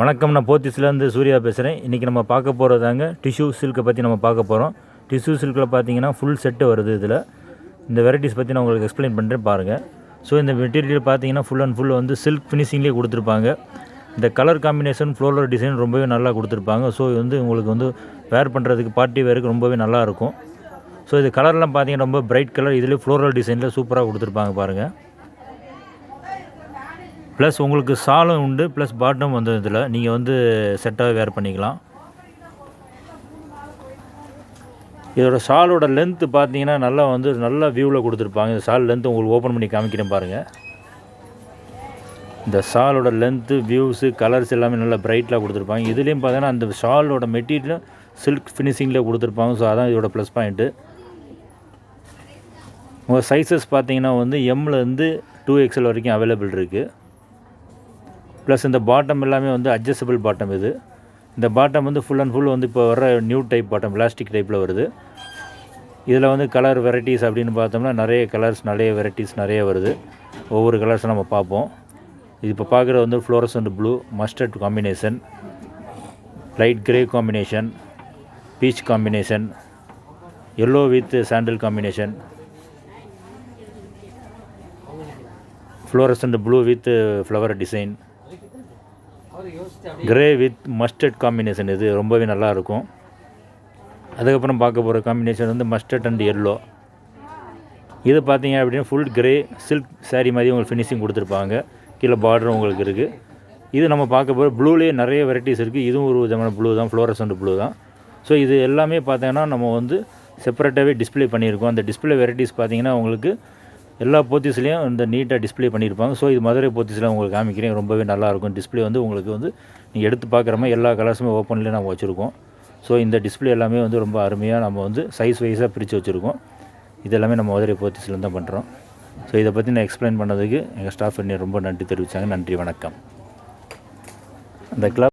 வணக்கம், நான் போத்தீஸ்லேருந்து சூர்யா பேசுகிறேன். இன்றைக்கி நம்ம பார்க்க போகிறதாங்க டிஷ்யூ சில்க்கை பற்றி நம்ம பார்க்க போகிறோம். டிஷ்யூ சில்கில் பார்த்தீங்கன்னா ஃபுல் செட்டு வருது. இதில் இந்த வெரைட்டிஸ் பற்றி நான் உங்களுக்கு எக்ஸ்பிளைன் பண்ணுறேன் பாருங்கள். ஸோ இந்த மெட்டீரியல் பார்த்தீங்கன்னா ஃபுல் அண்ட் ஃபுல் வந்து சில்க் ஃபினிஷிங்லேயே கொடுத்துருப்பாங்க. இந்த கலர் காம்பினேஷன், ஃப்ளோரல் டிசைன் ரொம்பவே நல்லா கொடுத்துருப்பாங்க. ஸோ இது வந்து உங்களுக்கு வந்து வேர் பண்ணுறதுக்கு பார்ட்டி வேருக்கு ரொம்பவே நல்லாயிருக்கும். ஸோ இது கலர்லாம் பார்த்தீங்கன்னா ரொம்ப பிரைட் கலர், இதுலேயே ஃப்ளோரல் டிசைனில் சூப்பராக கொடுத்துருப்பாங்க பாருங்கள். ப்ளஸ் உங்களுக்கு ஷாலும் உண்டு, ப்ளஸ் பாட்டம் வந்து இதில் நீங்கள் வந்து செட்டாகவே வேர் பண்ணிக்கலாம். இதோட ஷாலோட லென்த்து பார்த்தீங்கன்னா நல்லா வியூவில் கொடுத்துருப்பாங்க. இந்த ஷால் லென்த்து உங்களுக்கு ஓப்பன் பண்ணி காமிக்கிறேன் பாருங்கள். இந்த ஷாலோட லென்த்து, வியூஸு, கலர்ஸ் எல்லாமே நல்லா பிரைட்டாக கொடுத்துருப்பாங்க. இதுலேயும் பார்த்தீங்கன்னா அந்த ஷாலோட மெட்டீரியலும் சில்க் ஃபினிஷிங்கில் கொடுத்துருப்பாங்க. ஸோ அதான் இதோட ப்ளஸ் பாயிண்ட்டு. உங்கள் சைஸஸ் பார்த்தீங்கன்னா வந்து எம்லேருந்து 2XL வரைக்கும் அவைலபிள் இருக்குது. ப்ளஸ் இந்த பாட்டம் எல்லாமே வந்து அட்ஜஸ்டபிள் பாட்டம். இந்த பாட்டம் வந்து ஃபுல் அண்ட் ஃபுல் வந்து இப்போ வர நியூ டைப் பாட்டம், பிளாஸ்டிக் டைப்பில் வருது. இதில் வந்து கலர் வெரைட்டிஸ் அப்படின்னு பார்த்தோம்னா நிறைய கலர்ஸ், நிறைய வெரைட்டிஸ் நிறைய வருது. ஒவ்வொரு கலர்ஸும் நம்ம பார்ப்போம். இது இப்போ பார்க்குறது வந்து fluorescent blue, mustard combination, light grey combination, beach combination, yellow with sandal combination, fluorescent blue with flower design, grey with mustard combination. இது ரொம்பவே நல்லாயிருக்கும். அதுக்கப்புறம் பார்க்க போகிற காம்பினேஷன் வந்து மஸ்டர்ட் அண்ட் எல்லோ. இது பார்த்தீங்க அப்படின்னா ஃபுல் கிரே சில்க் சாரீ மாதிரி உங்களுக்கு ஃபினிஷிங் கொடுத்துருப்பாங்க. கீழே பார்டரும் உங்களுக்கு இருக்குது. இது நம்ம பார்க்க போகிற ப்ளூலேயே நிறைய வெரைட்டிஸ் இருக்குது. இதுவும் ஒரு விதமான ப்ளூ தான், ஃப்ளோரசன்ட் ப்ளூ தான். ஸோ இது எல்லாமே பார்த்தீங்கன்னா நம்ம வந்து செப்பரேட்டாகவே டிஸ்பிளே பண்ணியிருக்கோம். அந்த டிஸ்பிளே வெரைட்டிஸ் பார்த்தீங்கன்னா உங்களுக்கு எல்லா போத்தீஸ்லேயும் இந்த நீட்டாக டிஸ்பிளே பண்ணியிருப்பாங்க. ஸோ இது மதுரை போத்தீஸில் உங்களுக்கு காமிக்கிறேன். ரொம்பவே நல்லாயிருக்கும். டிஸ்பிளே வந்து உங்களுக்கு வந்து நீங்கள் எடுத்து பார்க்குற மாதிரி எல்லா கலர்ஸுமே ஓப்பன்லேயே நம்ம வச்சுருக்கோம். ஸோ இந்த டிஸ்பிளே எல்லாமே வந்து ரொம்ப அருமையாக நம்ம வந்து சைஸ் வைஸாக பிரித்து வச்சுருக்கோம். இது எல்லாமே நம்ம மதுரை போத்தீஸ்லேருந்து தான் பண்ணுறோம். ஸோ இதை பற்றி நான் எக்ஸ்பிளைன் பண்ணதுக்கு எங்கள் ஸ்டாஃப் ரொம்ப நன்றி தெரிவித்தாங்க. நன்றி, வணக்கம். அந்த கிளப்